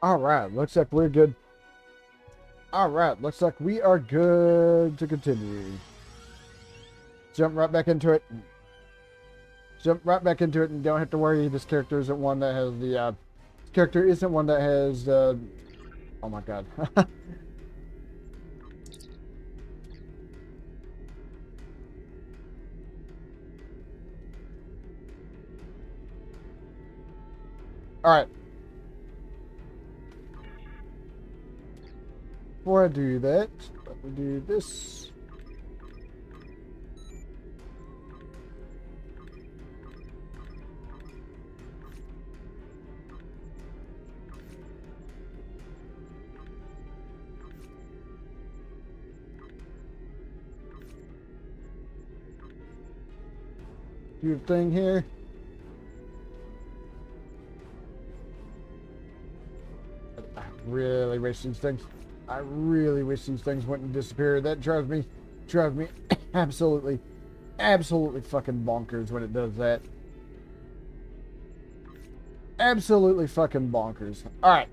Alright, looks like we're good. Alright, looks like we are good to continue. Jump right back into it. Jump right back into it and don't have to worry. This character isn't one that has the, character isn't one that has, oh my god. Alright. Before I do that, let me do this. Do a thing here. I really wish these things. I really wish these things wouldn't disappear. That drives me absolutely fucking bonkers when it does that. Absolutely fucking bonkers. Alright.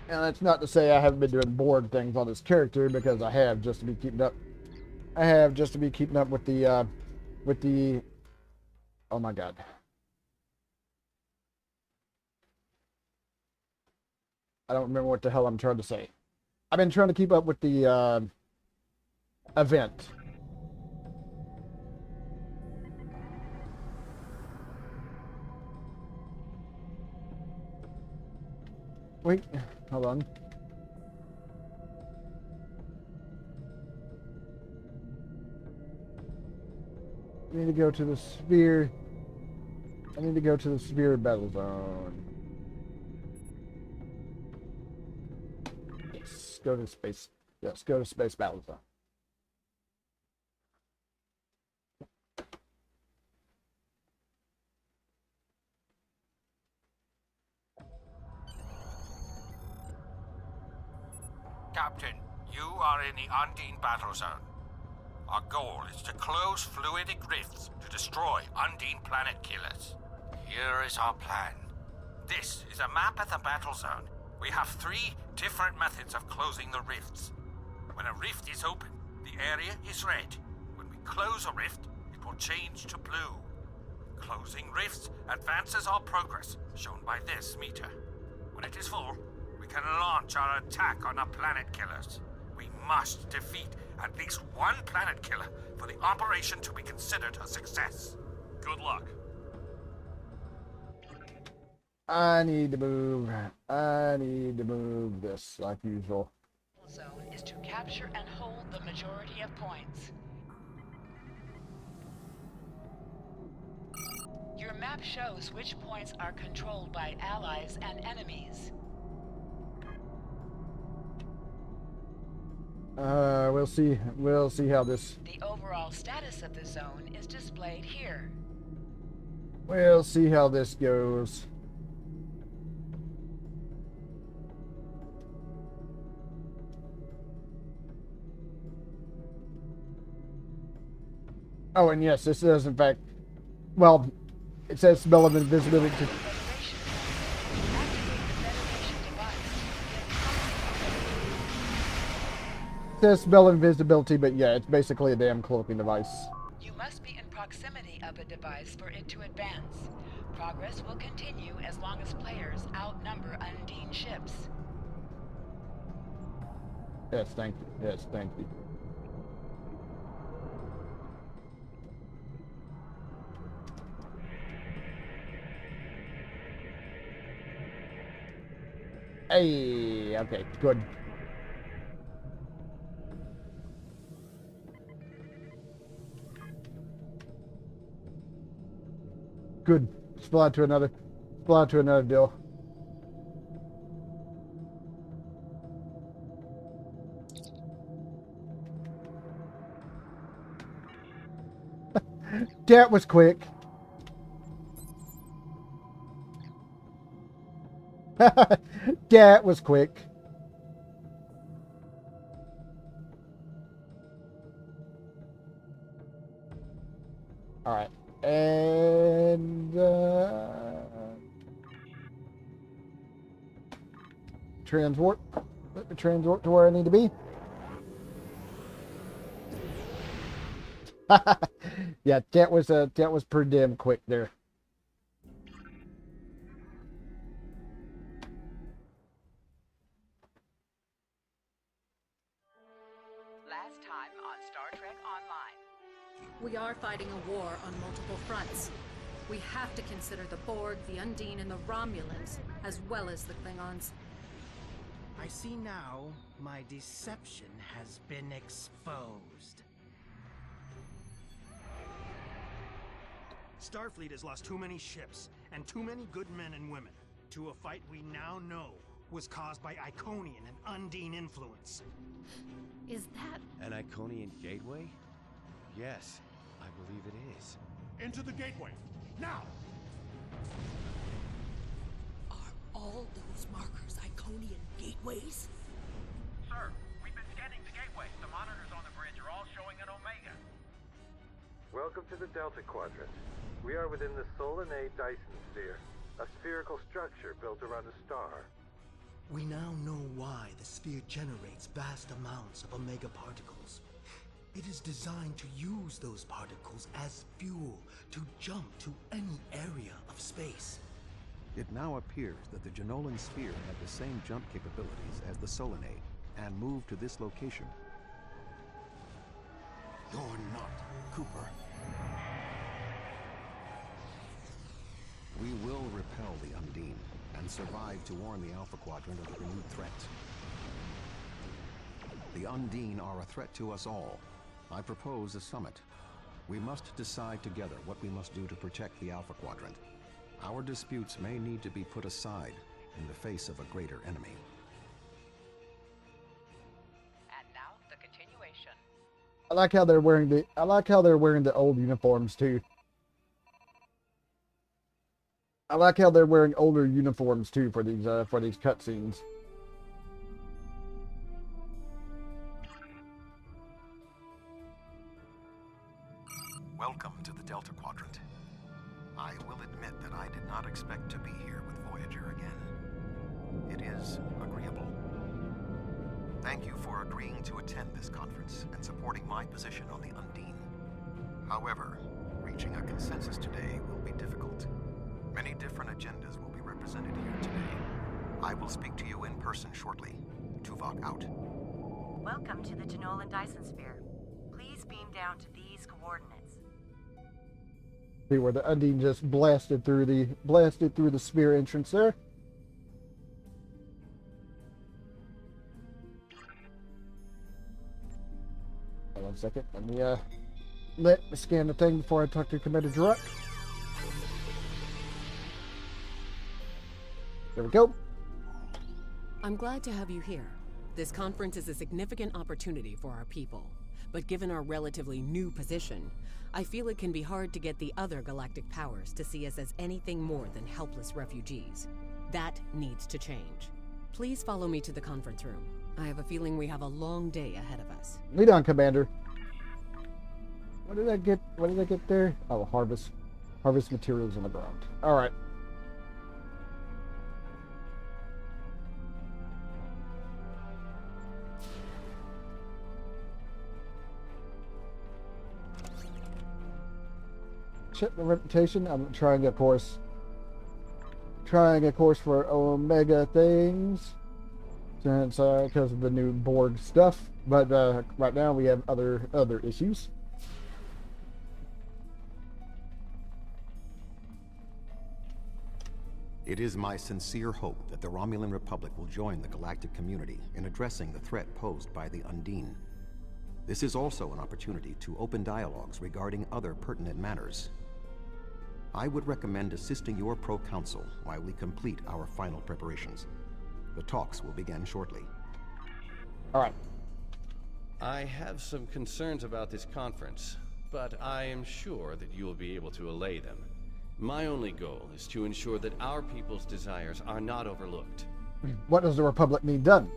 And that's not to say I haven't been doing bored things on this character, because I have, just to be keeping up. I have, just to be keeping up with the, oh my god. I don't remember what the hell I'm trying to say. I've been trying to keep up with the, event. Wait, hold on. I need to go to the sphere. I need to go to the sphere battle zone. Yes, go to space. Yes, go to space battle zone. Captain, you are in the Undine battle zone. Our goal is to close fluidic rifts to destroy Undine planet killers. Here is our plan. This is a map of the battle zone. We have 3 different methods of closing the rifts. When a rift is open, the area is red. When we close a rift, it will change to blue. Closing rifts advances our progress, shown by this meter. When it is full, we can launch our attack on the planet killers. We must defeat at least one planet killer for the operation to be considered a success. Good luck. I need to move. I need to move this like usual. Zone is to capture and hold the majority of points. Your map shows which points are controlled by allies and enemies. We'll see. We'll see how this. The overall status of the zone is displayed here. We'll see how this goes. Oh, and yes, this is in fact. Well, it says spell of invisibility. It says spell invisibility, but yeah, it's basically a damn cloaking device. You must be in proximity of a device for it to advance. Progress will continue as long as players outnumber Undine ships. Yes, thank you. Yes, thank you. Hey, okay, good. Good. Spill out to another deal. That was quick. That was quick. Alright. And transwarp. Let me transwarp to where I need to be. Yeah, that was pretty damn quick there. Last time on Star Trek Online. We are fighting a war on multiple fronts. We have to consider the Borg, the Undine, and the Romulans, as well as the Klingons. I see now my deception has been exposed. Starfleet has lost too many ships and too many good men and women to a fight we now know was caused by Iconian and Undine influence. Is that... An Iconian gateway? Yes, I believe it is. Into the gateway, now! Are all those markers Iconian gateways? Sir, we've been scanning the gateway. The monitors on the bridge are all showing an Omega. Welcome to the Delta Quadrant. We are within the Romulan Dyson Sphere, a spherical structure built around a star. We now know why the sphere generates vast amounts of Omega particles. It is designed to use those particles as fuel to jump to any area of space. It now appears that the Romulan Sphere had the same jump capabilities as the Solanae, and moved to this location. You're not Cooper. We will repel the Undine, and survive to warn the Alpha Quadrant of the renewed threat. The Undine are a threat to us all. I propose a summit. We must decide together what we must do to protect the Alpha Quadrant. Our disputes may need to be put aside in the face of a greater enemy. And now the continuation. I like how they're wearing the old uniforms too. I like how they're wearing older uniforms too for these cutscenes. Welcome to the Delta Quadrant. I will admit that I did not expect to be here with Voyager again. It is agreeable. Thank you for agreeing to attend this conference and supporting my position on the Undine. However, reaching a consensus today will be difficult. Many different agendas will be represented here today. I will speak to you in person shortly. Tuvok out. Welcome to the Romulan Dyson Sphere. Please beam down to these coordinates. See where the Undine just blasted through the sphere entrance there. Hold on a second. Let me scan the thing before I talk to Commander Druck. There we go. I'm glad to have you here. This conference is a significant opportunity for our people. But given our relatively new position, I feel it can be hard to get the other galactic powers to see us as anything more than helpless refugees. That needs to change. Please follow me to the conference room. I have a feeling we have a long day ahead of us. Lead on, Commander. What did I get there? Oh, harvest materials on the ground. All right. Check my reputation. I'm trying a course for Omega things, since because of the new Borg stuff. But right now we have other issues. It is my sincere hope that the Romulan Republic will join the galactic community in addressing the threat posed by the Undine. This is also an opportunity to open dialogues regarding other pertinent matters. I would recommend assisting your pro-council while we complete our final preparations. The talks will begin shortly. All right. I have some concerns about this conference, but I am sure that you will be able to allay them. My only goal is to ensure that our people's desires are not overlooked. What does the Republic need done?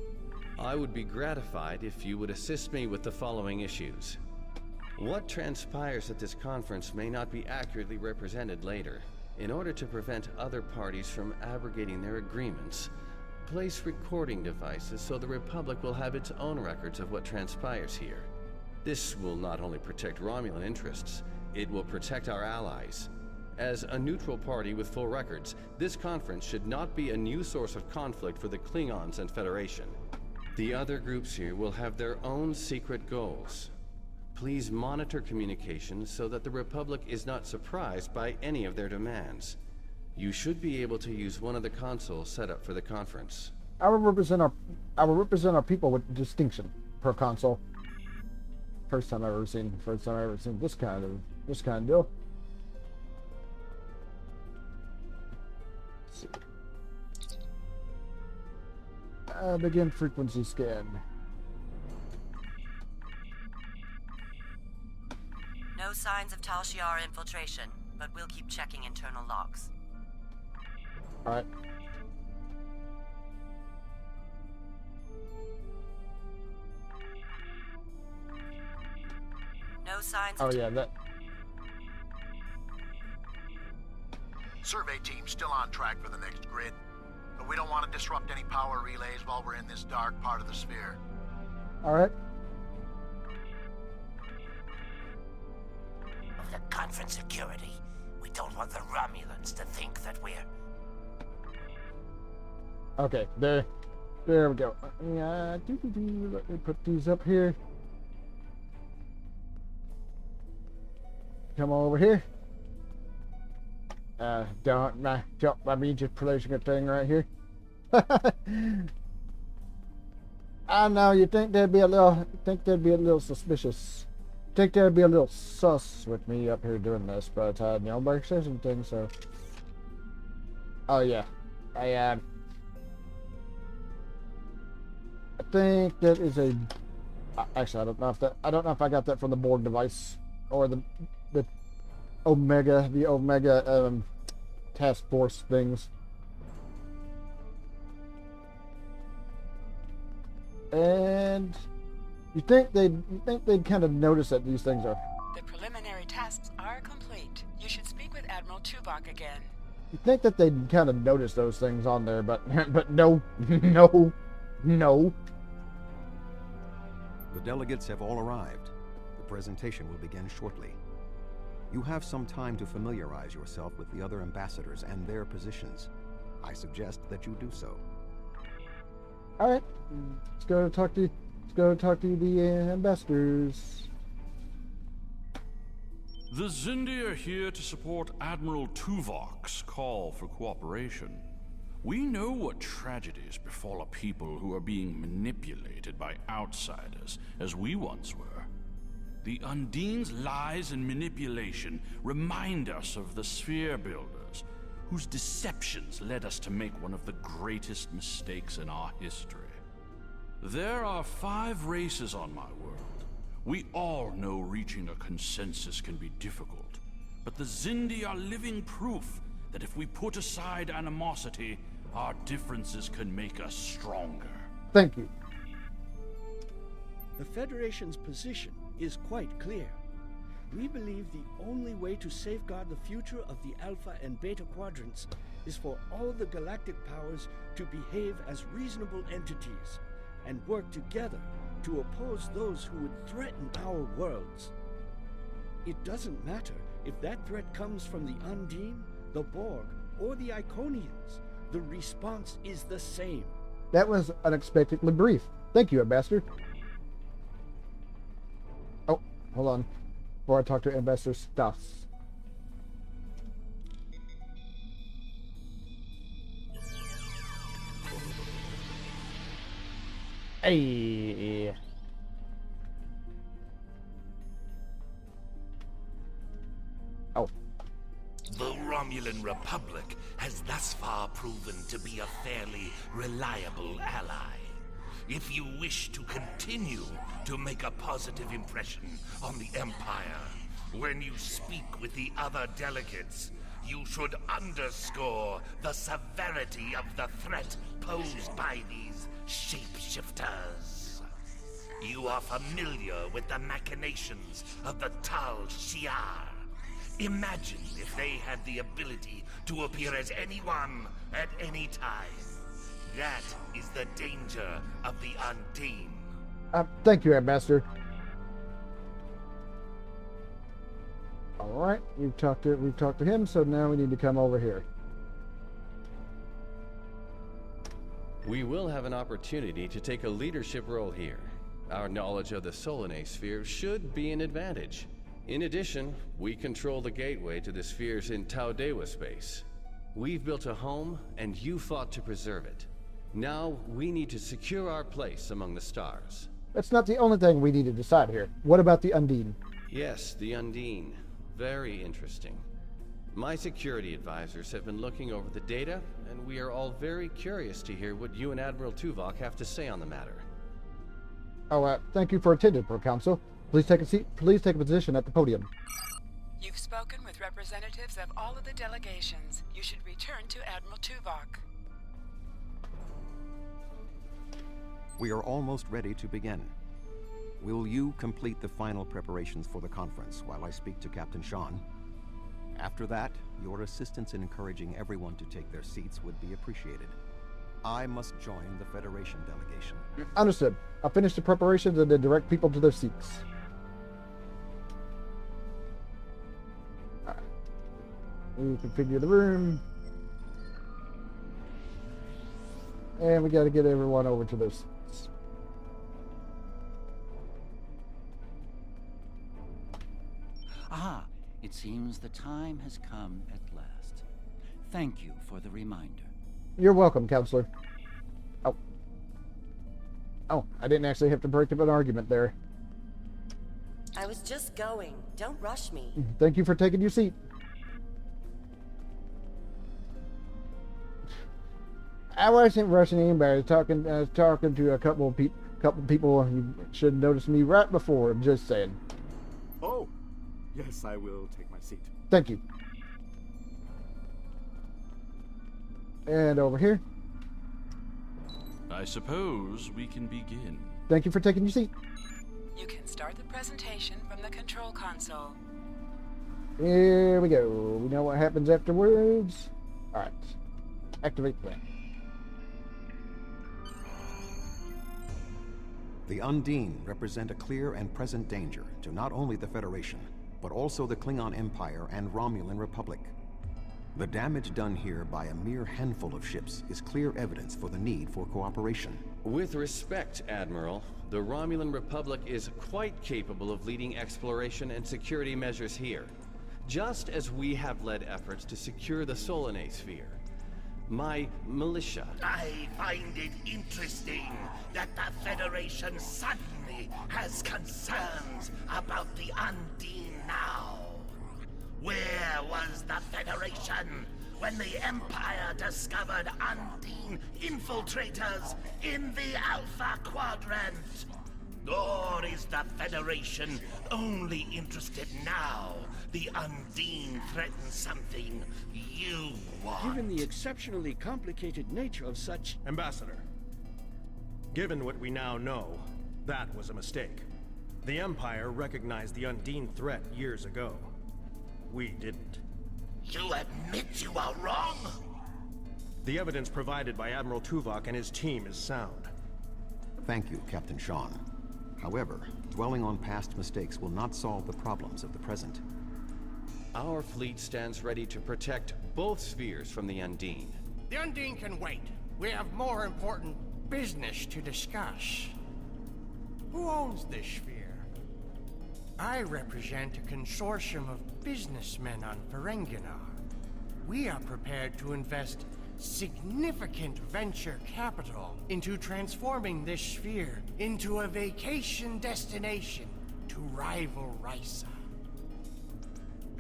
I would be gratified if you would assist me with the following issues. What transpires at this conference may not be accurately represented later. In order to prevent other parties from abrogating their agreements, place recording devices so the Republic will have its own records of what transpires here. This will not only protect Romulan interests, it will protect our allies. As a neutral party with full records, this conference should not be a new source of conflict for the Klingons and Federation. The other groups here will have their own secret goals. Please monitor communications so that the Republic is not surprised by any of their demands. You should be able to use one of the consoles set up for the conference. I will represent our people with distinction per console. First time I've ever seen this kind of deal. Let's see. Begin frequency scan. No signs of Tal Shiar infiltration, but we'll keep checking internal logs. Alright. No signs. Oh yeah, that. Survey team still on track for the next grid, but we don't want to disrupt any power relays while we're in this dark part of the sphere. Alright. Of the conference security, we don't want the Romulans to think that we're... Okay, there we go. Yeah, let me put these up here. Come over here. Don't mind me just placing a thing right here. I know you think they'd be a little suspicious. Think they'd be a little sus with me up here doing this, but break session thing. So, oh yeah, I think that is a. Actually, I don't know if I got that from the Borg device or the Omega task force things. And you think they'd kind of notice that these things are. The preliminary tasks are complete. You should speak with Admiral Tuvok again. You think that they'd kind of notice those things on there, but no. The delegates have all arrived. The presentation will begin shortly. You have some time to familiarize yourself with the other ambassadors and their positions. I suggest that you do so. All right, let's go talk to the ambassadors. The Xindi are here to support Admiral Tuvok's call for cooperation. We know what tragedies befall a people who are being manipulated by outsiders, as we once were. The Undine's lies and manipulation remind us of the Sphere Builders, whose deceptions led us to make one of the greatest mistakes in our history. There are 5 races on my world. We all know reaching a consensus can be difficult, but the Xindi are living proof that if we put aside animosity, our differences can make us stronger. Thank you. The Federation's position is quite clear. We believe the only way to safeguard the future of the Alpha and Beta quadrants is for all the galactic powers to behave as reasonable entities and work together to oppose those who would threaten our worlds. It doesn't matter if that threat comes from the Undine, the Borg, or the Iconians. The response is the same. That was unexpectedly brief. Thank you, Ambassador. Oh, hold on. Before I talk to Ambassador Stas. Hey. Oh. The Romulan Republic has thus far proven to be a fairly reliable ally. If you wish to continue to make a positive impression on the Empire, when you speak with the other delegates, you should underscore the severity of the threat posed by these shapeshifters. You are familiar with the machinations of the Tal Shiar. Imagine if they had the ability to appear as anyone at any time. That is the danger of the Undine. Thank you, Ambassador. All right, we've talked to him, so now we need to come over here. We will have an opportunity to take a leadership role here. Our knowledge of the Solanae Sphere should be an advantage. In addition, we control the gateway to the spheres in Taudewa space. We've built a home, and you fought to preserve it. Now, we need to secure our place among the stars. That's not the only thing we need to decide here. What about the Undine? Yes, the Undine. Very interesting. My security advisors have been looking over the data, and we are all very curious to hear what you and Admiral Tuvok have to say on the matter. Oh, thank you for attending, Proconsul. Please take a seat. Please take a position at the podium. You've spoken with representatives of all of the delegations. You should return to Admiral Tuvok. We are almost ready to begin. Will you complete the final preparations for the conference while I speak to Captain Sean? After that, your assistance in encouraging everyone to take their seats would be appreciated. I must join the Federation delegation. Understood. I'll finish the preparations and then direct people to their seats. Alright. Reconfigure the room. And we gotta get everyone over to their seats. Ah, it seems the time has come at last. Thank you for the reminder. You're welcome, Counselor. Oh, I didn't actually have to break up an argument there. I was just going. Don't rush me. Thank you for taking your seat. I wasn't rushing anybody. I was talking to a couple of people. You should have noticed me right before. I'm just saying. Oh, yes, I will take my seat. Thank you. And over here. I suppose we can begin. Thank you for taking your seat. You can start the presentation from the control console. Here we go. We know what happens afterwards. Alright. Activate plan. The Undine represent a clear and present danger to not only the Federation, but also the Klingon Empire and Romulan Republic. The damage done here by a mere handful of ships is clear evidence for the need for cooperation. With respect, Admiral, the Romulan Republic is quite capable of leading exploration and security measures here, just as we have led efforts to secure the Solanae Sphere. My militia... I find it interesting that the Federation suddenly has concerns about the Undine now. Where was the Federation when the Empire discovered Undine infiltrators in the Alpha Quadrant? Or is the Federation only interested now the Undine threatens something you want? Given the exceptionally complicated nature of such... Ambassador, given what we now know, that was a mistake. The Empire recognized the Undine threat years ago. We didn't. You admit you are wrong? The evidence provided by Admiral Tuvok and his team is sound. Thank you, Captain Sean. However, dwelling on past mistakes will not solve the problems of the present. Our fleet stands ready to protect both spheres from the Undine. The Undine can wait. We have more important business to discuss. Who owns this sphere? I represent a consortium of businessmen on Ferenginar. We are prepared to invest significant venture capital into transforming this sphere into a vacation destination to rival Risa.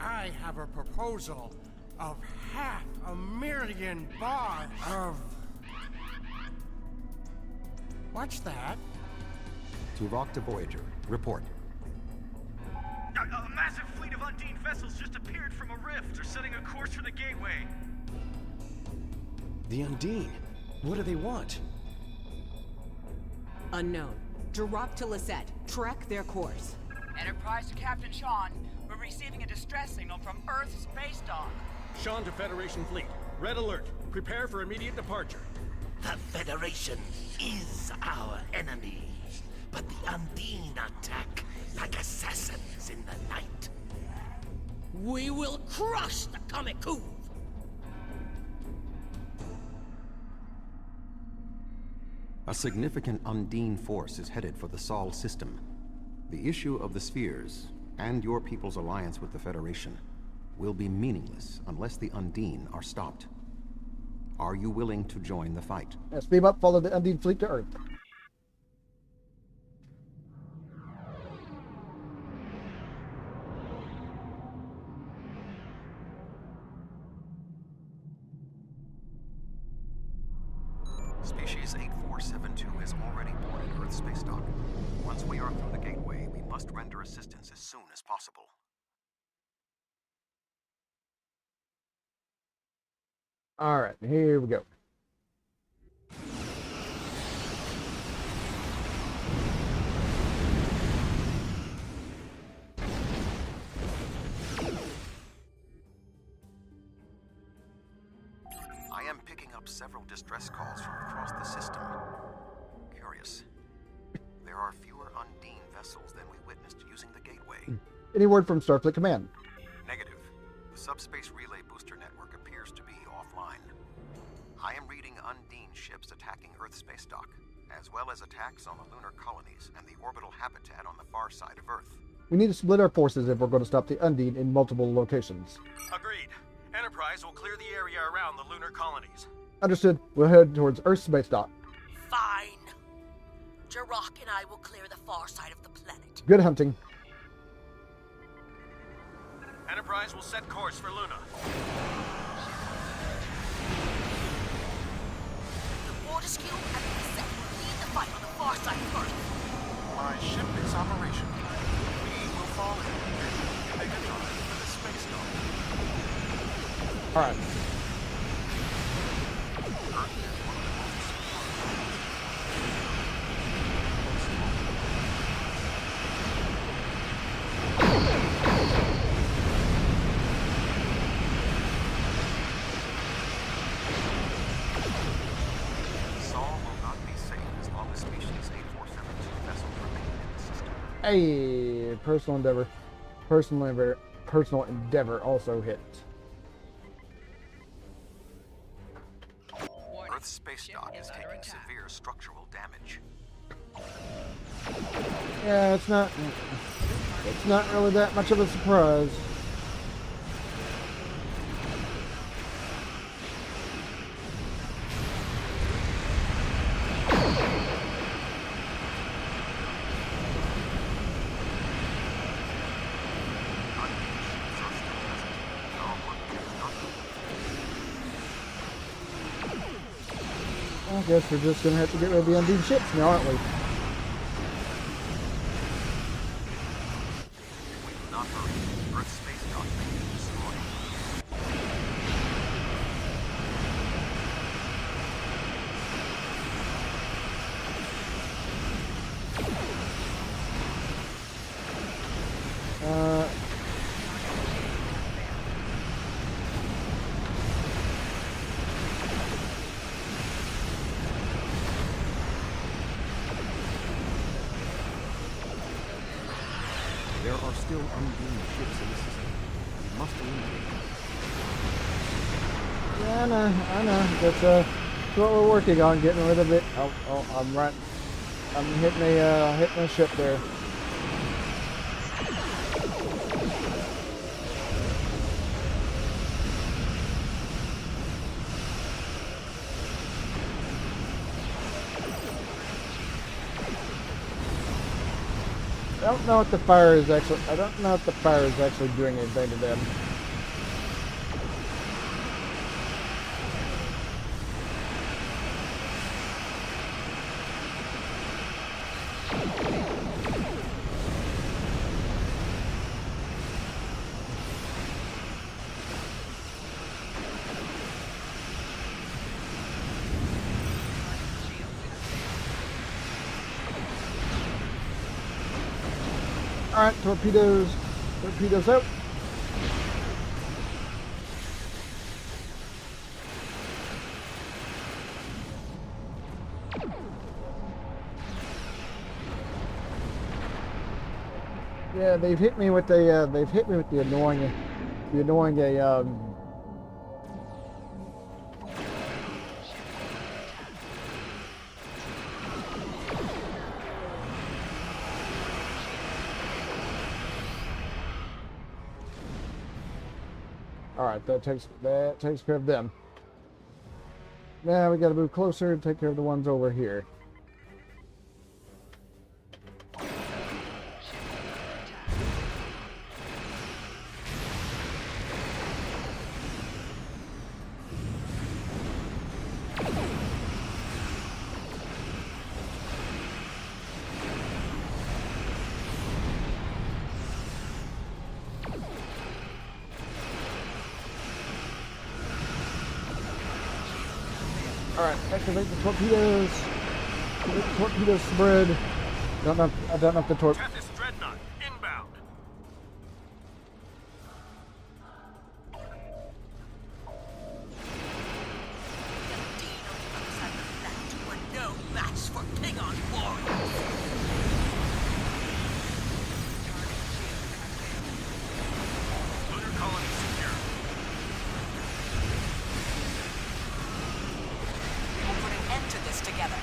I have a proposal of 500,000 bars of... What's that? Tuvok to Voyager. Report. A massive fleet of Undine vessels just appeared from a rift. They're setting a course for the gateway. The Undine? What do they want? Unknown. Drop to Lisette. Track their course. Enterprise to Captain Sean. We're receiving a distress signal from Earth's space dock. Sean to Federation Fleet. Red alert. Prepare for immediate departure. The Federation is our enemy, but the Undine attack like assassins in the night. We will crush the Comic-Coup! A significant Undine force is headed for the Sol system. The issue of the spheres, and your people's alliance with the Federation, will be meaningless unless the Undine are stopped. Are you willing to join the fight? Yes, beam up, follow the Undine fleet to Earth. Species 8472 is already boarded Earth space dock. Once we are through the gateway, we must render assistance as soon as possible. Alright, here we go. I am picking up several distress calls from across the system. Curious. There are fewer Undine vessels than we witnessed using the gateway. Any word from Starfleet Command? Negative. The subspace relay booster network appears to be offline. I am reading Undine ships attacking Earth space dock, as well as attacks on the lunar colonies and the orbital habitat on the far side of Earth. We need to split our forces if we're going to stop the Undine in multiple locations. Agreed. Enterprise will clear the area around the lunar colonies. Understood. We'll head towards Earth space dock. Fine. Jirok and I will clear the far side of the planet. Good hunting. Enterprise will set course for Luna. The Fortescue and the Lisette will lead the fight on the far side of Earth. My ship is operational. We will fall in and make a drive for the space dock. Alright. Hey, personal endeavor. Personal endeavor also hit. Earth's space dock is taking severe structural damage. Yeah, it's not really that much of a surprise. I guess we're just gonna have to get rid of the Undine ships now, aren't we? There are still Undine ships in the system. We must eliminate them. Yeah, I know. That's what we're working on, getting rid of it. Oh, I'm right. I'm hitting a ship there. I don't know if the fire is actually doing anything to them. Alright, torpedoes. Torpedoes out. Yeah, they've hit me with the annoying Alright, that takes care of them. Now we gotta move closer and take care of the ones over here. Alright, activate the torpedoes. Activate the torpedo spread. I don't know if the Tethys Dreadnought, inbound. We're no match for Klingon warriors. Lunar colony secure. We'll put an end to this together.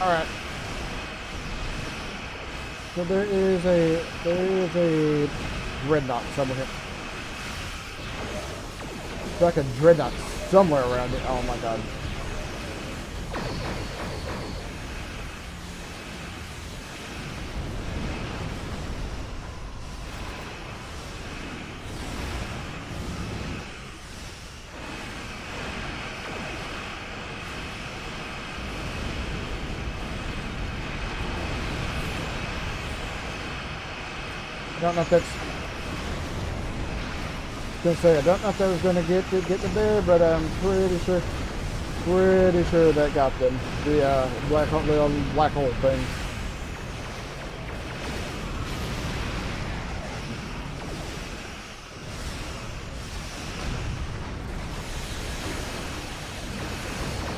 Alright. So there is a dreadnought somewhere here. It's like a dreadnought somewhere around it. Oh my god. I don't know if that's I don't know if that was gonna get to there, but I'm pretty sure that got them. The black hole thing.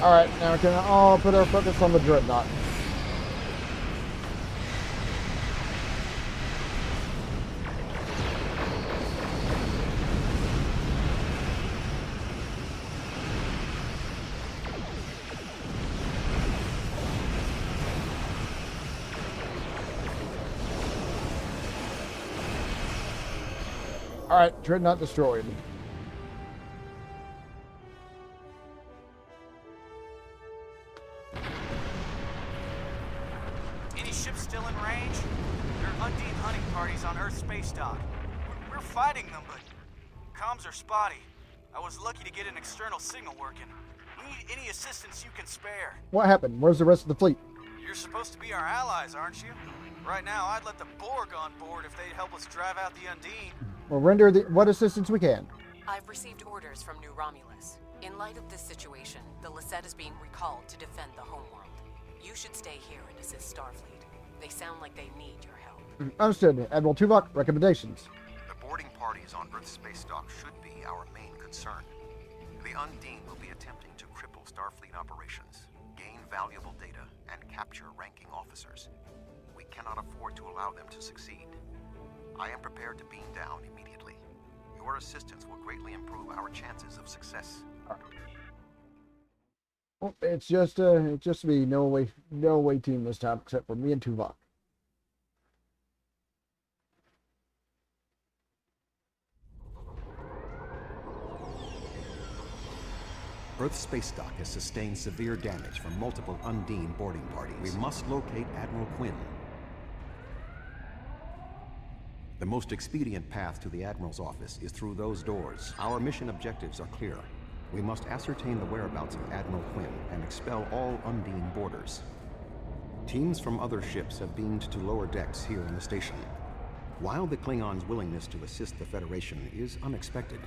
Alright, now we can all put our focus on the dreadnought. Alright, dreadnought destroyed. Any ships still in range? There are Undine hunting parties on Earth space dock. We're fighting them, but comms are spotty. I was lucky to get an external signal working. We need any assistance you can spare. What happened? Where's the rest of the fleet? You're supposed to be our allies, aren't you? Right now, I'd let the Borg on board if they'd help us drive out the Undine. We'll render what assistance we can. I've received orders from New Romulus. In light of this situation, the Lisette is being recalled to defend the homeworld. You should stay here and assist Starfleet. They sound like they need your help. Understood. Admiral Tuvok, recommendations. The boarding parties on Earth's space dock should be our main concern. The Undine will be attempting to cripple Starfleet operations, gain valuable data, and capture ranking officers. We cannot afford to allow them to succeed. I am prepared to beam down immediately. Your assistance will greatly improve our chances of success. Well, it's just me, no way team this time, except for me and Tuvok. Earth's space dock has sustained severe damage from multiple Undine boarding parties. We must locate Admiral Quinn. The most expedient path to the Admiral's office is through those doors. Our mission objectives are clear. We must ascertain the whereabouts of Admiral Quinn and expel all Undine boarders. Teams from other ships have beamed to lower decks here in the station. While the Klingons' willingness to assist the Federation is unexpected,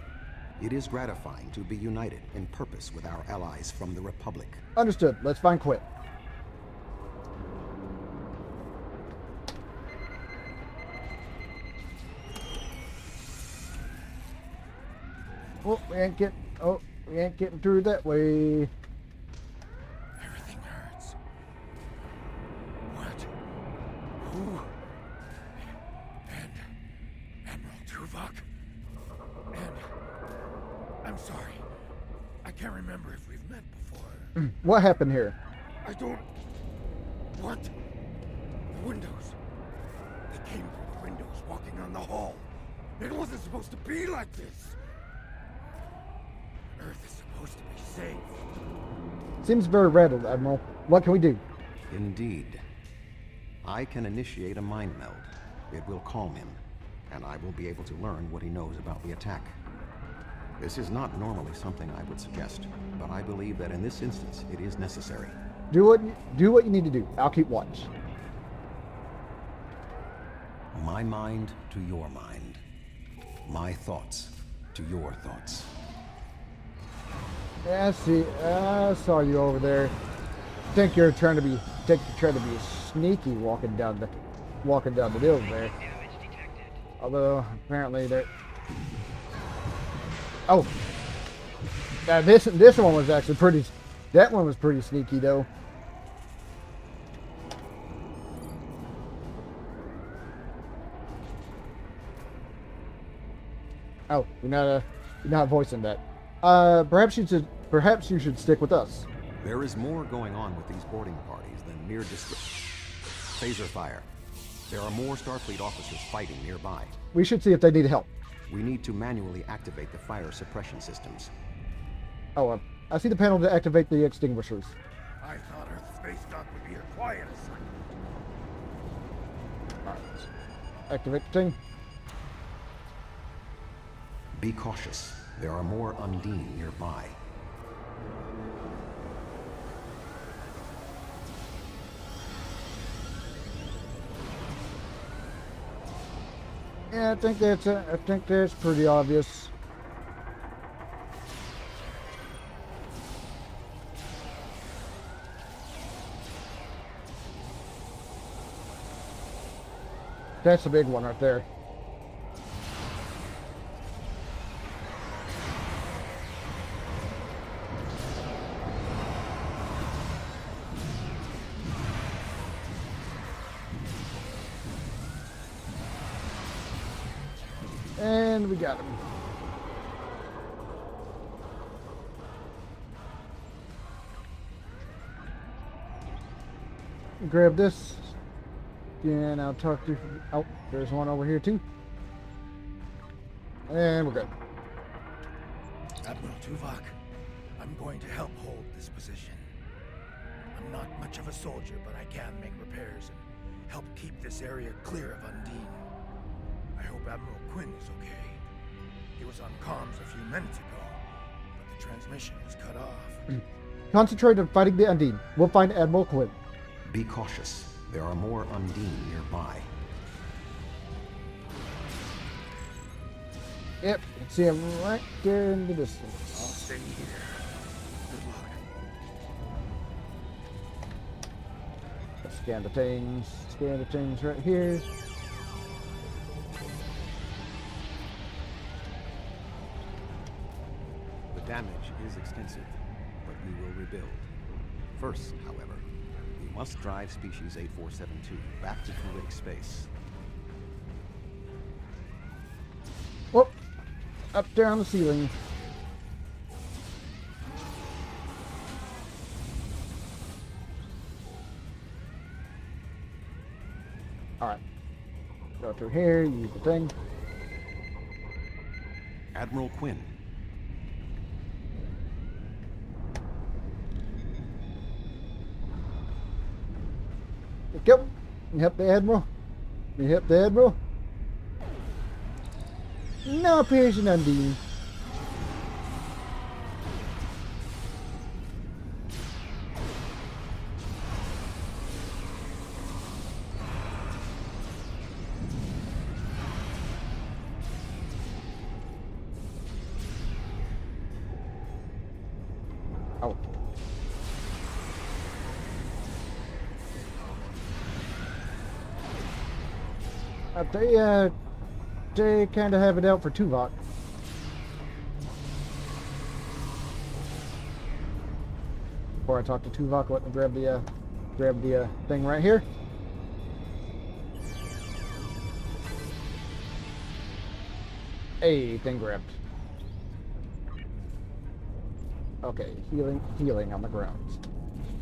it is gratifying to be united in purpose with our allies from the Republic. Understood. Let's find Quinn. Oh, we ain't getting through that way. Everything hurts. What? Who? And Admiral Tuvok? And I'm sorry. I can't remember if we've met before. What happened here? I don't... What? The windows. They came through the windows walking on the hall. It wasn't supposed to be like this. Earth is supposed to be safe. Seems very rattled, Admiral. What can we do? Indeed. I can initiate a mind meld. It will calm him, and I will be able to learn what he knows about the attack. This is not normally something I would suggest, but I believe that in this instance it is necessary. Do what you need to do. I'll keep watch. My mind to your mind. My thoughts to your thoughts. Yeah, I saw you over there. Think you're trying to be sneaky walking down the hill there. Although apparently they're. Oh, this one was actually pretty. That one was pretty sneaky though. Oh, you're not voicing that. Perhaps you should stick with us. There is more going on with these boarding parties than mere phaser fire. There are more Starfleet officers fighting nearby. We should see if they need help. We need to manually activate the fire suppression systems. Oh, I see the panel to activate the extinguishers. I thought Earth space dock would be a quiet assignment. Alright. Activate the thing. Be cautious. There are more Undine nearby. Yeah, I think that's pretty obvious. That's a big one right there. And we got him. Grab this. And I'll talk to... Oh, there's one over here too. And we're good. Admiral Tuvok, I'm going to help hold this position. I'm not much of a soldier, but I can make repairs and help keep this area clear of Undine. I hope Admiral Quinn is okay. He was on comms a few minutes ago, but the transmission was cut off. Concentrate on fighting the Undine. We'll find Admiral Quinn. Be cautious. There are more Undine nearby. Yep, you can see him right there in the distance. I'll stay here. Good luck. Let's scan the things. Scan the things right here. The damage is extensive, but we will rebuild. First, however, we must drive species 8472 back to fluidic space. Whoop! Up there on the ceiling. Alright. Go through here, use the thing. Admiral Quinn. Go. You help the Admiral? You help the Admiral? No Operation Undine. Oh. They kind of have it out for Tuvok. before I talk to Tuvok. Let me grab the thing right here. Hey, thing grabbed. Okay, healing on the ground.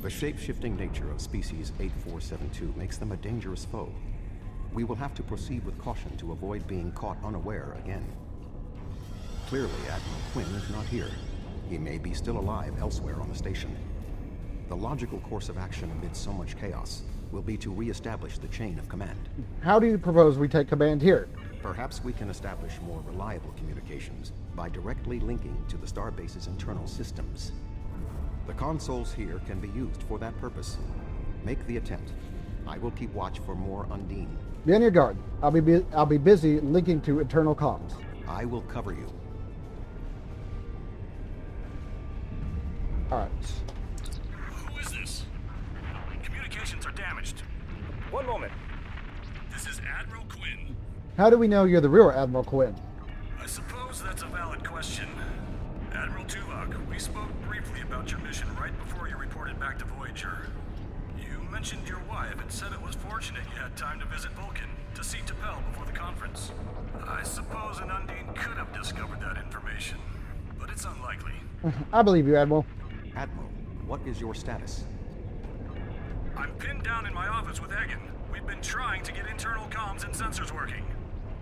The shape-shifting nature of species 8472 makes them a dangerous foe. We will have to proceed with caution to avoid being caught unaware again. Clearly, Admiral Quinn is not here. He may be still alive elsewhere on the station. The logical course of action amid so much chaos will be to re-establish the chain of command. How do you propose we take command here? Perhaps we can establish more reliable communications by directly linking to the starbase's internal systems. The consoles here can be used for that purpose. Make the attempt. I will keep watch for more Undine. Be on your guard. I'll be busy linking to internal comms. I will cover you. All right. Who is this? Communications are damaged. One moment. This is Admiral Quinn. How do we know you're the real Admiral Quinn? I suppose that's a valid question. Admiral Tuvok, we spoke briefly about your mission right before you reported back to Voyager. You mentioned your wife and said it was fortunate you had time to visit Vulcan to see T'Pel before the conference. I suppose an Undine could have discovered that information, but it's unlikely. I believe you, Admiral. Admiral, what is your status? I'm pinned down in my office with Egan. We've been trying to get internal comms and sensors working.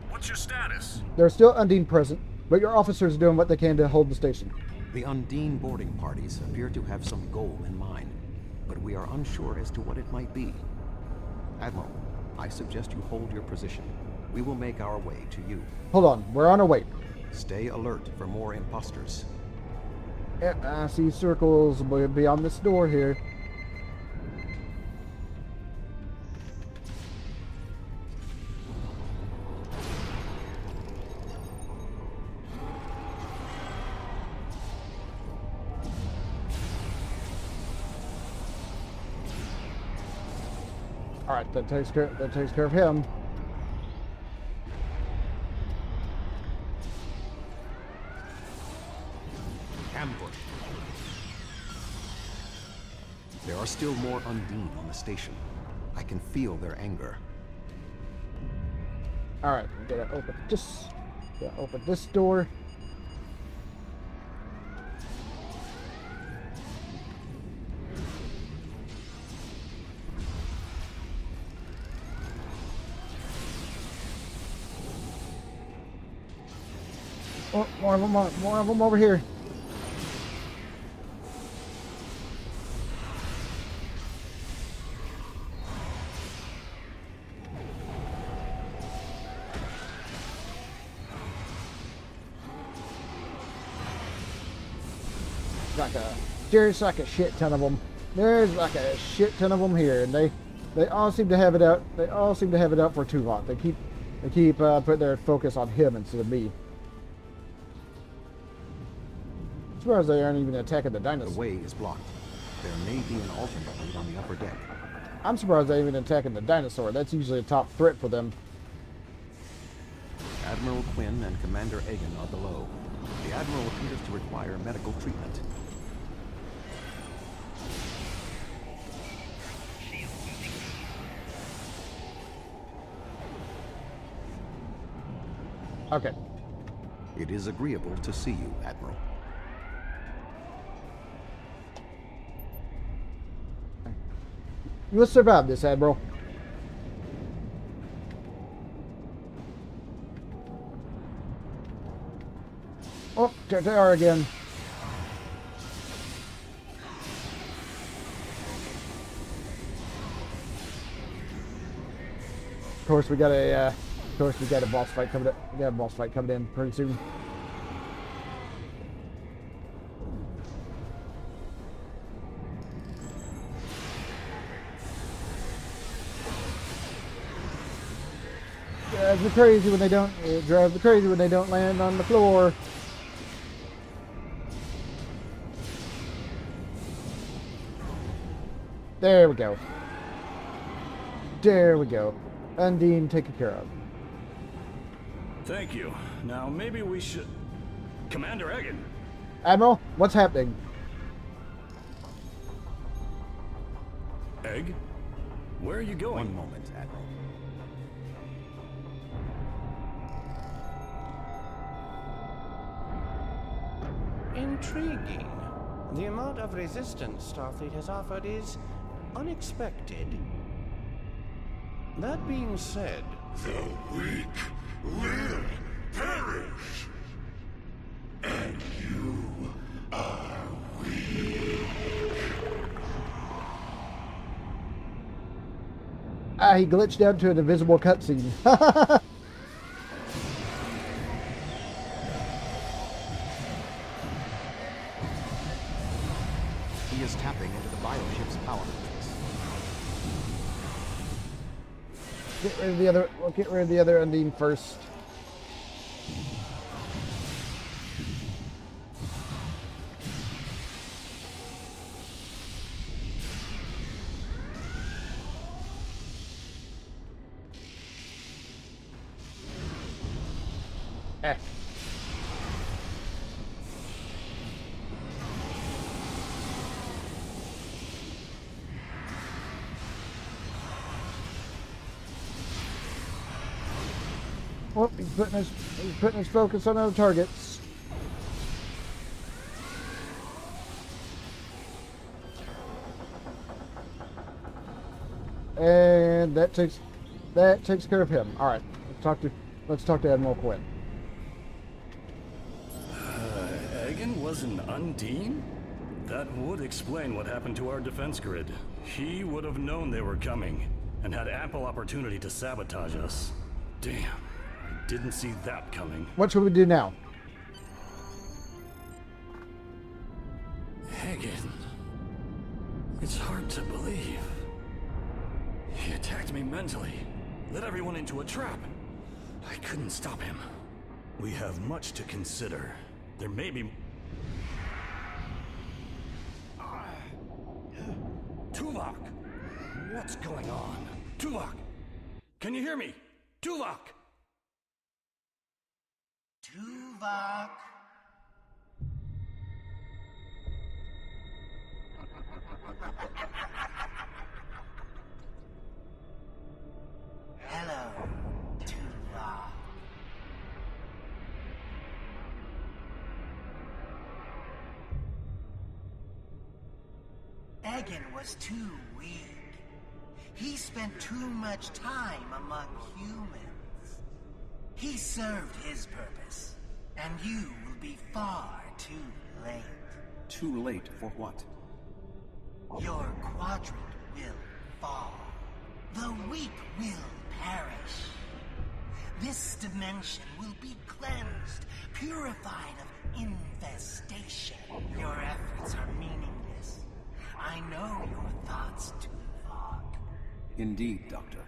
What's your status? There's still Undine present, but your officers are doing what they can to hold the station. The Undine boarding parties appear to have some goal in mind, but we are unsure as to what it might be. Admiral, I suggest you hold your position. We will make our way to you. Hold on, we're on our way. Stay alert for more imposters. Yeah, I see circles beyond this door here. All right, that takes care of him. Ambush. There are still more Undine on the station. I can feel their anger. All right, we gotta open this door. Oh, more of them over here. There's like a shit ton of them. There's like a shit ton of them here, and they all seem to have it out. They all seem to have it out for Tuvok. They keep putting their focus on him instead of me. As far as they aren't even attacking the dinosaurs. The way is blocked. There may be an alternate route on the upper deck. I'm surprised they're even attacking the dinosaur. That's usually a top threat for them. Admiral Quinn and Commander Egan are below. The Admiral appears to require medical treatment. Okay. It is agreeable to see you, Admiral. You will survive this, Admiral. Oh, there they are again. Of course, we got a boss fight coming. We got a boss fight coming in pretty soon. Drives me crazy when they don't. It drives me crazy when they don't land on the floor. There we go. There we go. Undine taken care of. Thank you. Now maybe we should... Commander Egan. Admiral, what's happening? Egg? Where are you going? One moment, Admiral. Intriguing. The amount of resistance Starfleet has offered is unexpected. That being said... The weak will perish. And you are weak. Ah, he glitched out to an invisible cutscene. He is tapping into the bioship's power matrix. Get rid of the other. We'll get rid of the other Undine first. Eh. Oh, he's putting his focus on other targets. And that takes care of him. All right, let's talk to Admiral Quinn. Egan was an Undine? That would explain what happened to our defense grid. He would have known they were coming and had ample opportunity to sabotage us. Damn. Didn't see that coming. What should we do now? Hagen. It's hard to believe. He attacked me mentally, led everyone into a trap. I couldn't stop him. We have much to consider. There may be... Tuvok! What's going on? Tuvok! Can you hear me? Tuvok! Tuvok. Hello, Tuvok. Egan was too weak. He spent too much time among humans. He served his purpose, and you will be far too late. Too late for what? Your quadrant will fall. The weak will perish. This dimension will be cleansed, purified of infestation. Your efforts are meaningless. I know your thoughts, Tuvok. Indeed, Doctor.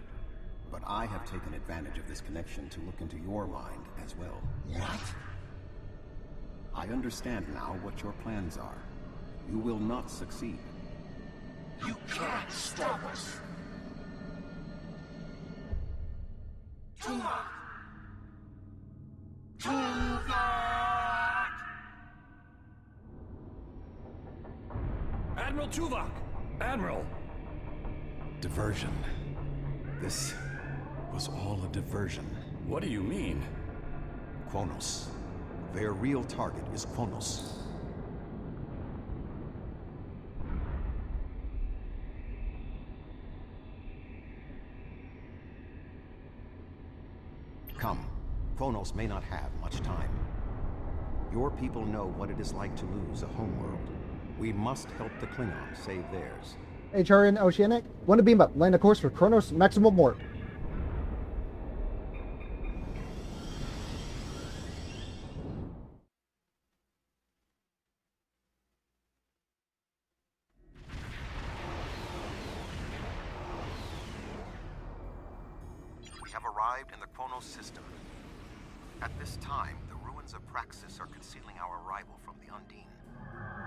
But I have taken advantage of this connection to look into your mind as well. What? I understand now what your plans are. You will not succeed. You can't stop us. Tuvok! Tuvok! Admiral Tuvok! Admiral! Diversion. This was all a diversion. What do you mean? Kronos. Their real target is Kronos. Come. Kronos may not have much time. Your people know what it is like to lose a homeworld. We must help the Klingons save theirs. HRN Oceanic, want to beam up. Land a course for Kronos maximum warp. We have arrived in the Kronos system. At this time, the ruins of Praxis are concealing our arrival from the Undine.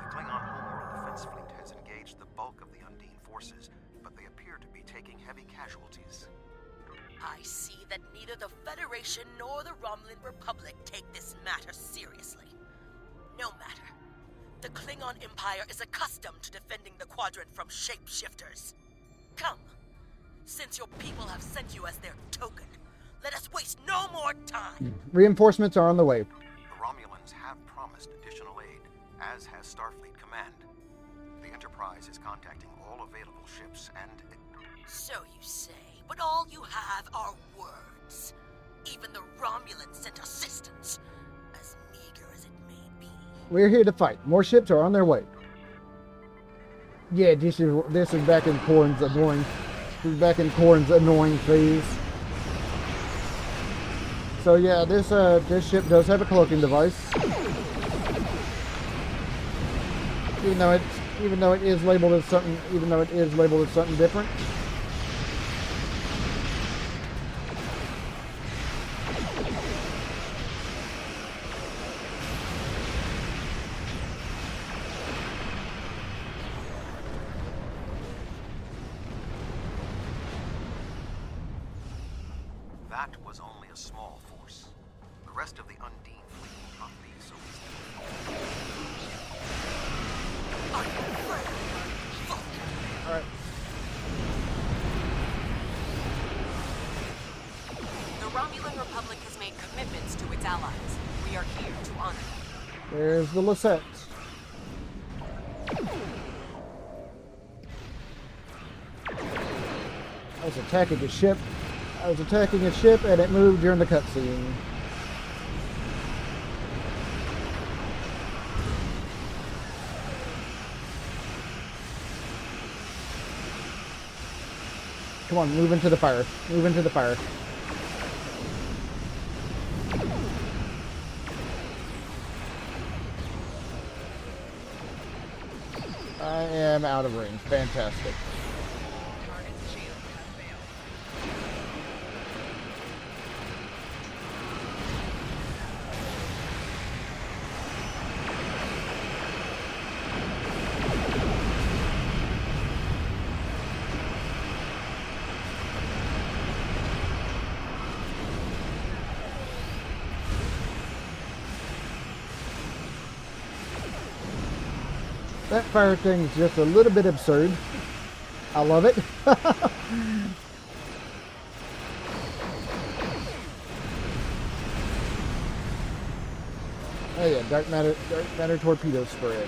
The Klingon homeworld defense fleet has engaged the bulk of the Undine forces, but they appear to be taking heavy casualties. I see that neither the Federation nor the Romulan Republic take this matter seriously. No matter. The Klingon Empire is accustomed to defending the Quadrant from shapeshifters. Come. Since your people have sent you as their token, let us waste no more time. Reinforcements are on the way. The Romulans have promised additional aid, as has Starfleet Command. The Enterprise is contacting all available ships and... So you say, but all you have are words. Even the Romulans sent assistance, as meager as it may be. We're here to fight. More ships are on their way. Yeah, this is back in Korn's annoying. This is back in Korn's annoying phase. So yeah, this ship does have a cloaking device. Even though it is labeled as something different. That was only a small force. The rest of the Undine fleet will not be so easy. Alright. The Romulan Republic has made commitments to its allies. We are here to honor them. There's the Lisette. I was attacking a ship. And it moved during the cutscene. Come on, move into the fire. Move into the fire. I am out of range. Fantastic. That fire thing is just a little bit absurd. I love it. Oh yeah, dark matter torpedo spread.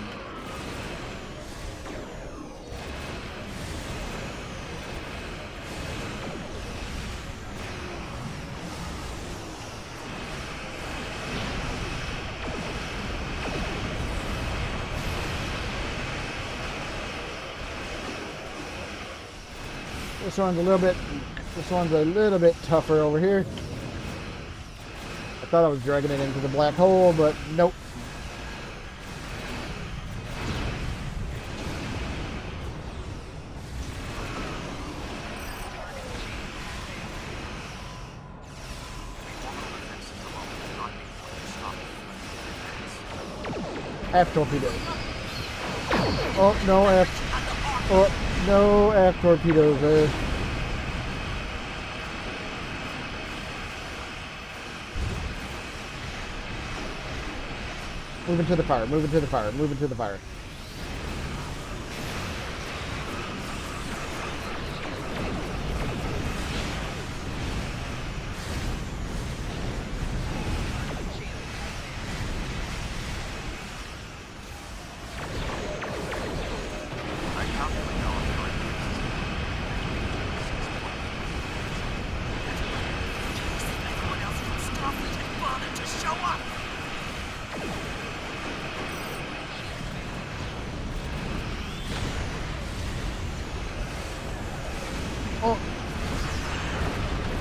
This one's a little bit tougher over here. I thought I was dragging it into the black hole, but nope. Aft torpedo. Oh, no aft. Oh, no aft torpedoes there. Move into the fire, move into the fire, move into the fire.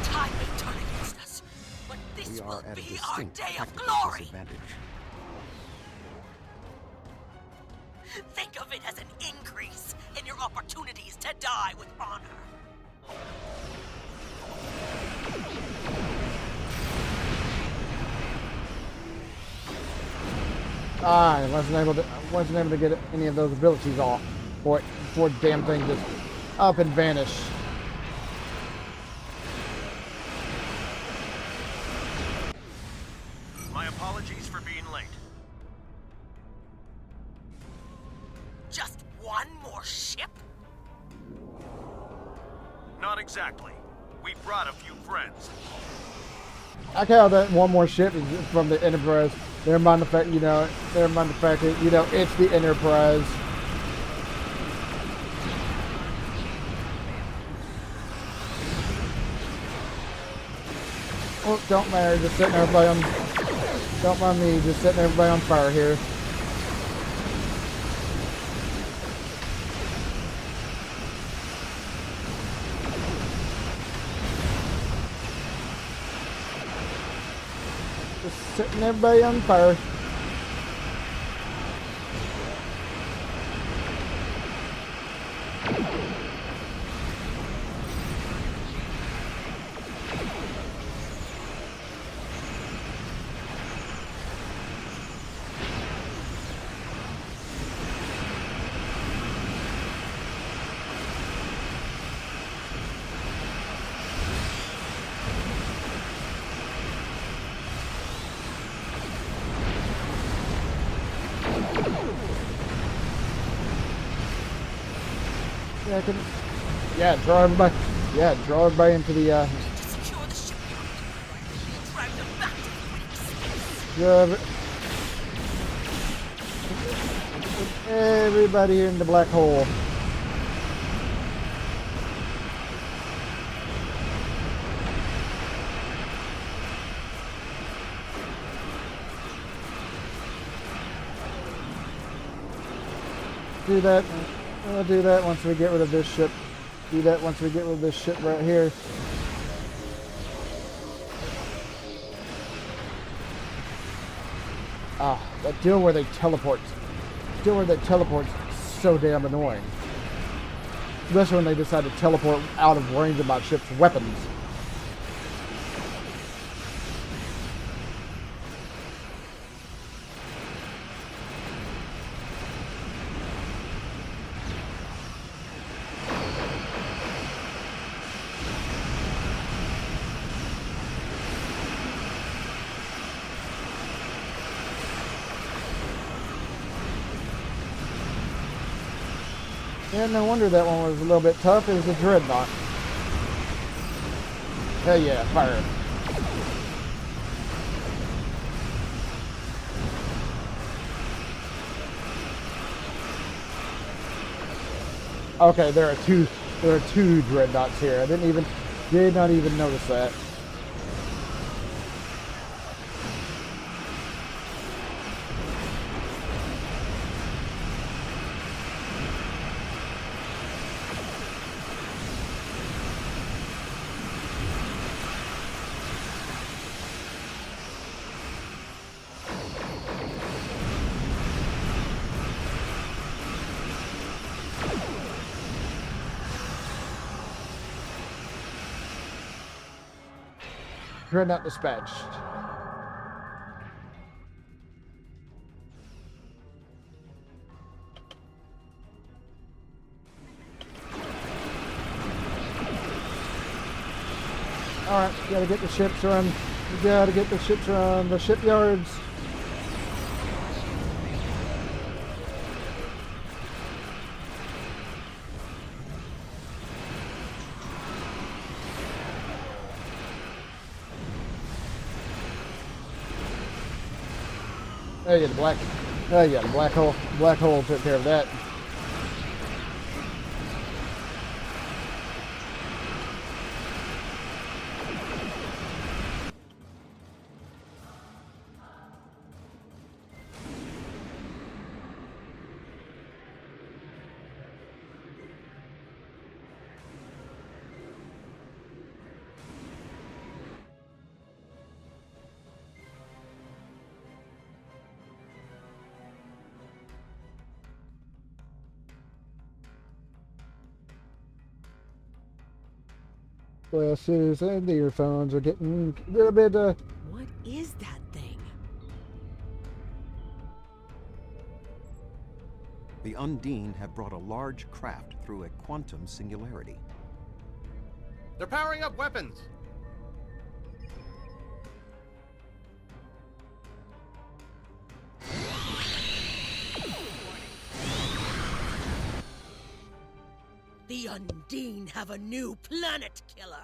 Time may turn against us, but this will be our day of glory. Think of it as an increase in your opportunities to die with honor. I wasn't able to get any of those abilities off before the damn thing just up and vanish. My apologies for being late. Just one more ship? Not exactly. We brought a few friends. I count that one more ship is from the Enterprise. Never mind the fact, never mind the fact that, it's the Enterprise. Oh, don't matter, just setting everybody on, don't mind me, just setting everybody on fire here. Just setting everybody on fire. Yeah, I can. Yeah, draw everybody. Yeah, draw everybody into the. Everybody in the black hole. Do that. We'll do that once we get rid of this ship. Do that once we get rid of this ship right here. Ah, that deal where they teleport. Deal where they teleport is so damn annoying. Especially when they decide to teleport out of range of my ship's weapons. Yeah, no wonder that one was a little bit tough. It was a dreadnought. Hell yeah, fire. Okay, there are two dreadnoughts here. I did not even notice that. Dreadnought dispatched. Alright, gotta get the ships run. We gotta get the ships run. The shipyards. Oh yeah, the black hole. Black hole took care of that. Glasses and the earphones are getting a little bit, What is that thing? The Undine have brought a large craft through a quantum singularity. They're powering up weapons! The Undine have a new planet killer.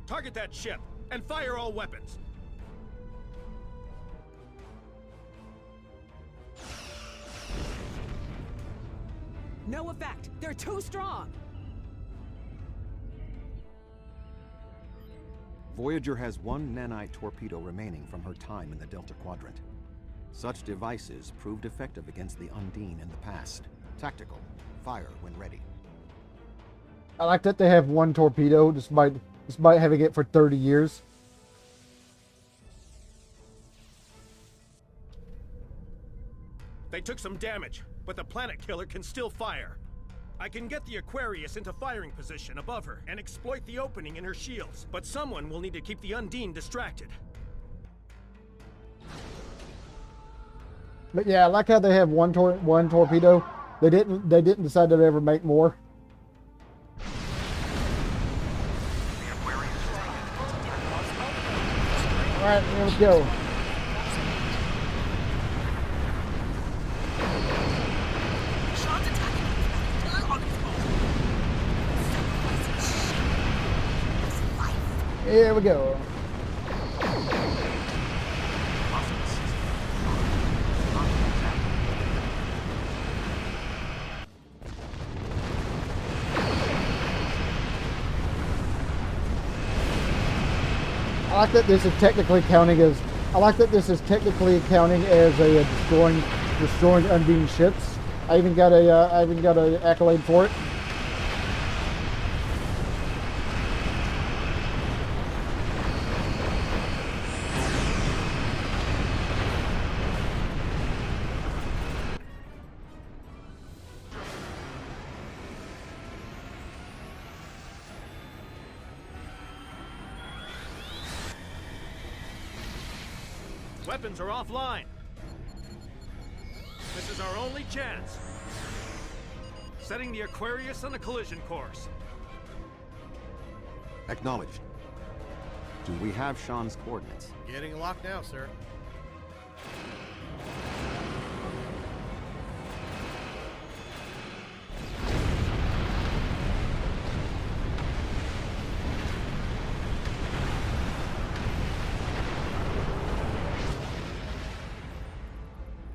Target that ship, and fire all weapons. No effect. They're too strong. Voyager has one nanite torpedo remaining from her time in the Delta Quadrant. Such devices proved effective against the Undine in the past. Tactical. Fire when ready. I like that they have one torpedo despite having it for 30 years. They took some damage, but the planet killer can still fire. I can get the Aquarius into firing position above her and exploit the opening in her shields, but someone will need to keep the Undine distracted. But yeah, I like how they have one torpedo. They didn't decide to ever make more. All right, here we go. Here we go. I like that this is technically counting as a destroying Undine ships. I even got a accolade for it. Weapons are offline. This is our only chance. Setting the Aquarius on a collision course. Acknowledged. Do we have Sean's coordinates? Getting locked now, sir.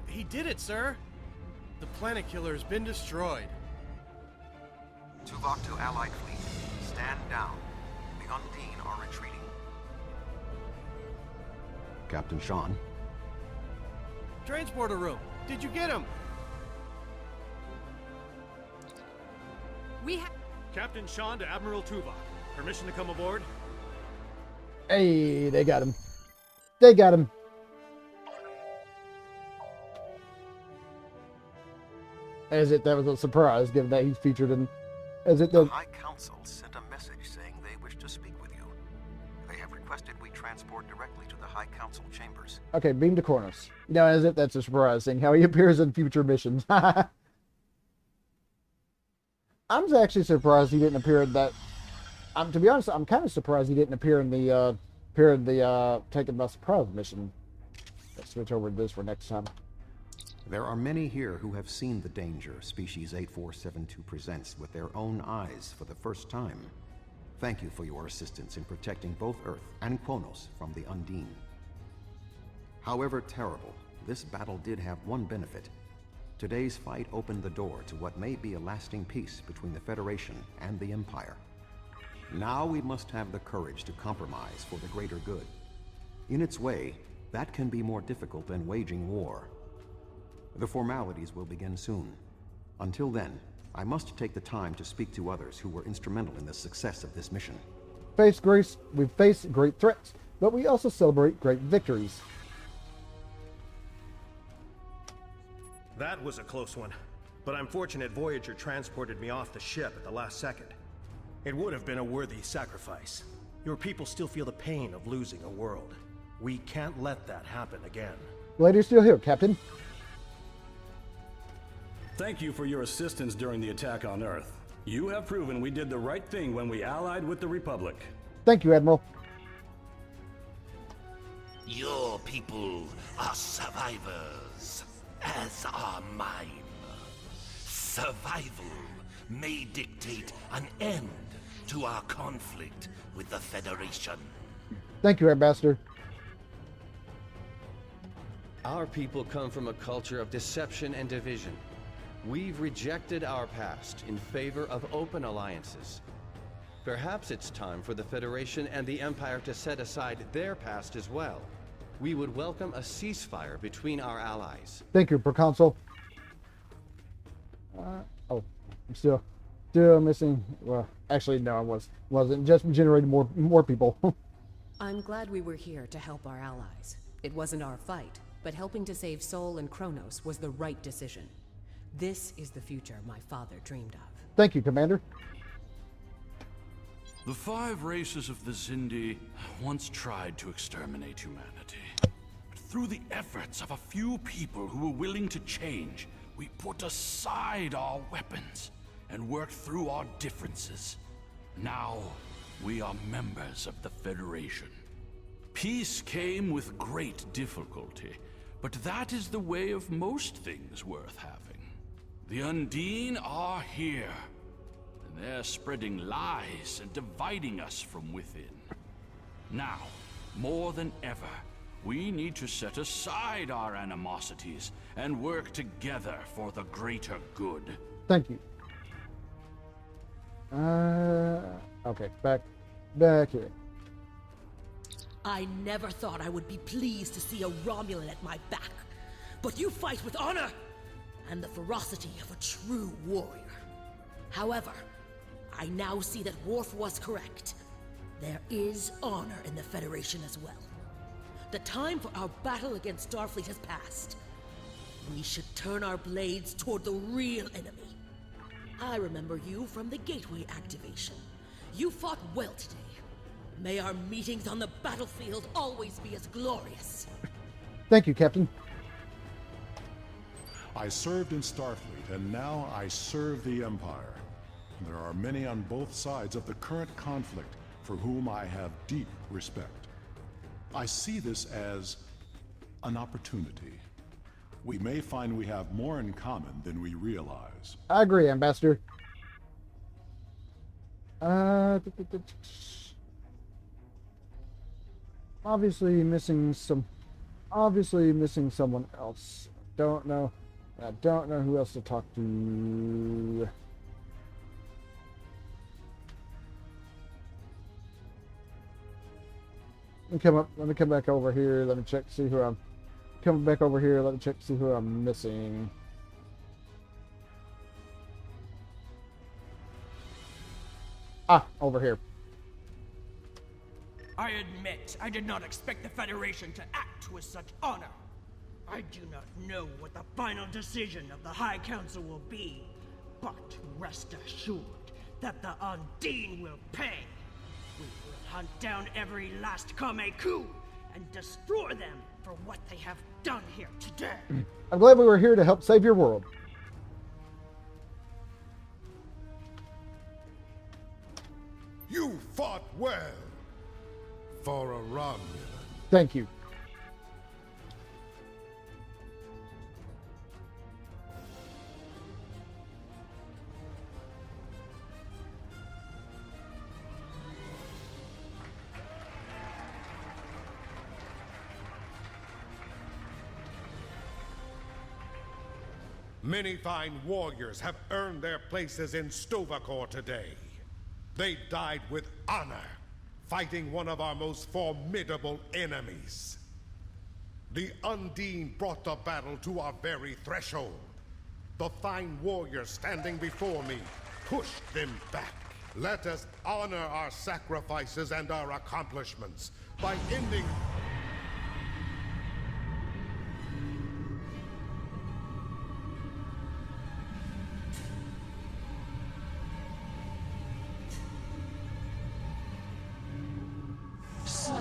He did it, sir. The planet killer has been destroyed. Tuvok to Allied fleet. Stand down. The Undine are retreating. Captain Sean. Transporter room. Did you get him? We have Captain Sean to Admiral Tuvok. Permission to come aboard? Hey, they got him. They got him. As if that was a surprise, given that he's featured in. As it The does. High Council sent a message saying they wish to speak with you. They have requested we transport directly to the High Council chambers. Okay, beam to Cornus. You know, as if that's a surprise, seeing how he appears in future missions. I'm actually surprised he didn't appear in that. To be honest, I'm kind of surprised he didn't appear in the Taken by Surprise mission. Let's switch over to this for next time. There are many here who have seen the danger Species 8472 presents with their own eyes for the first time. Thank you for your assistance in protecting both Earth and Kronos from the Undine. However terrible, this battle did have one benefit. Today's fight opened the door to what may be a lasting peace between the Federation and the Empire. Now we must have the courage to compromise for the greater good. In its way, that can be more difficult than waging war. The formalities will begin soon. Until then, I must take the time to speak to others who were instrumental in the success of this mission. We face great threats, but we also celebrate great victories. That was a close one, but I'm fortunate Voyager transported me off the ship at the last second. It would have been a worthy sacrifice. Your people still feel the pain of losing a world. We can't let that happen again. Glad you're still here, Captain. Thank you for your assistance during the attack on Earth. You have proven we did the right thing when we allied with the Republic. Thank you, Admiral. Your people are survivors, as are mine. Survival may dictate an end to our conflict with the Federation. Thank you, Ambassador. Our people come from a culture of deception and division. We've rejected our past in favor of open alliances. Perhaps it's time for the Federation and the Empire to set aside their past as well. We would welcome a ceasefire between our allies. Thank you, Proconsul. Oh, I'm still missing. Well, actually, no, I wasn't. Just generating more people. I'm glad we were here to help our allies. It wasn't our fight, but helping to save Sol and Kronos was the right decision. This is the future my father dreamed of. Thank you, Commander. The 5 races of the Zindi once tried to exterminate humanity. But through the efforts of a few people who were willing to change, we put aside our weapons and worked through our differences. Now, we are members of the Federation. Peace came with great difficulty, but that is the way of most things worth having. The Undine are here, and they're spreading lies and dividing us from within. Now, more than ever, we need to set aside our animosities and work together for the greater good. Thank you. Okay, back here. I never thought I would be pleased to see a Romulan at my back, but you fight with honor and the ferocity of a true warrior. However, I now see that Worf was correct. There is honor in the Federation as well. The time for our battle against Starfleet has passed. We should turn our blades toward the real enemy. I remember you from the Gateway activation. You fought well today. May our meetings on the battlefield always be as glorious. Thank you, Captain. I served in Starfleet, and now I serve the Empire. There are many on both sides of the current conflict for whom I have deep respect. I see this as an opportunity. We may find we have more in common than we realize. I agree, Ambassador. Obviously missing someone else. I don't know who else to talk to. Let me come back over here. Let me check to see who I'm coming back over here. Let me check to see who I'm missing. Over here. I admit, I did not expect the Federation to act with such honor. I do not know what the final decision of the High Council will be, but rest assured that the Undine will pay. We will hunt down every last Kameku and destroy them for what they have done here today. I'm glad we were here to help save your world. You fought well for a Romulan. Thank you. Many fine warriors have earned their places in Stovacor today. They died with honor, fighting one of our most formidable enemies. The Undine brought the battle to our very threshold. The fine warriors standing before me pushed them back. Let us honor our sacrifices and our accomplishments by ending... So,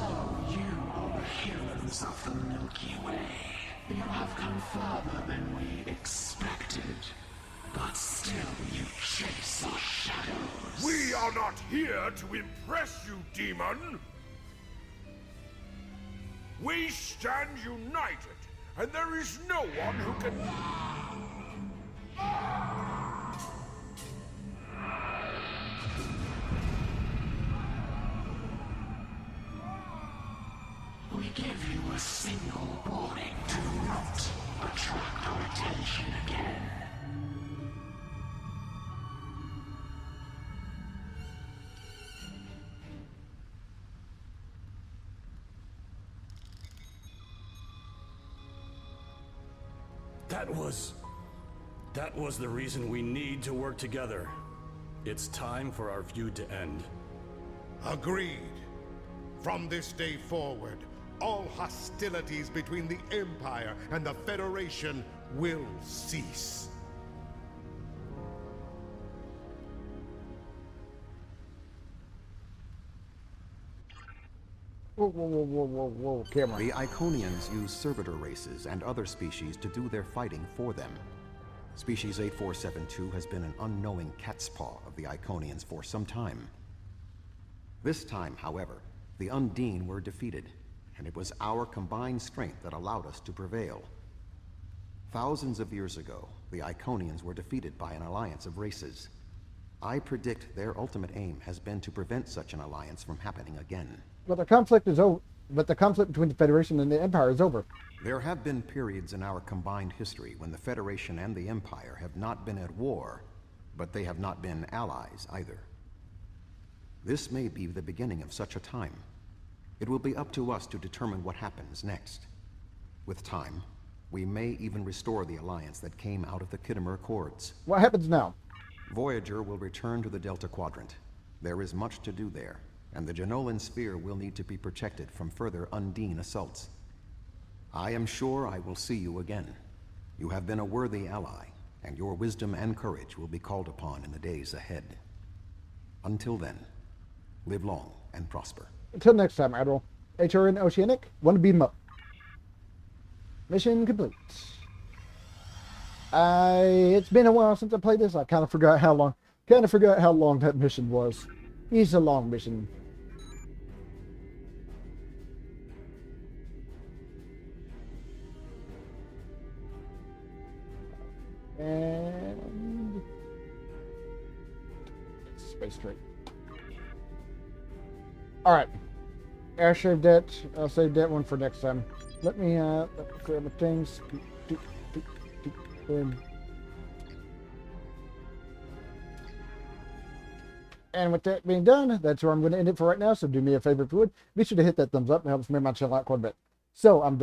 you are the heroes of the Milky Way. You have come further than we expected. But still you chase our shadows. We are not here to impress you, demon! We stand united, and there is no one who can... That was the reason we need to work together. It's time for our feud to end. Agreed. From this day forward, all hostilities between the Empire and the Federation will cease. Whoa, camera. The Iconians use servitor races and other species to do their fighting for them. Species 8472 has been an unknowing catspaw of the Iconians for some time. This time, however, the Undine were defeated, and it was our combined strength that allowed us to prevail. Thousands of years ago, the Iconians were defeated by an alliance of races. I predict their ultimate aim has been to prevent such an alliance from happening again. But the conflict is over. But the conflict between the Federation and the Empire is over. There have been periods in our combined history when the Federation and the Empire have not been at war, but they have not been allies either. This may be the beginning of such a time. It will be up to us to determine what happens next. With time, we may even restore the alliance that came out of the Khitomer Accords. What happens now? Voyager will return to the Delta Quadrant. There is much to do there, and the Dyson Sphere will need to be protected from further Undine assaults. I am sure I will see you again. You have been a worthy ally, and your wisdom and courage will be called upon in the days ahead. Until then, live long and prosper. Until next time, Admiral. HRN Oceanic, want to beat 'em up. Mission complete. It's been a while since I played this. I kind of forgot how long that mission was. It's a long mission. And space trade. All right. I'll save that one for next time. Let me grab my things. And with that being done, that's where I'm going to end it for right now. So do me a favor if you would. Be sure to hit that thumbs up. It helps me my channel out quite a bit. So I'm done.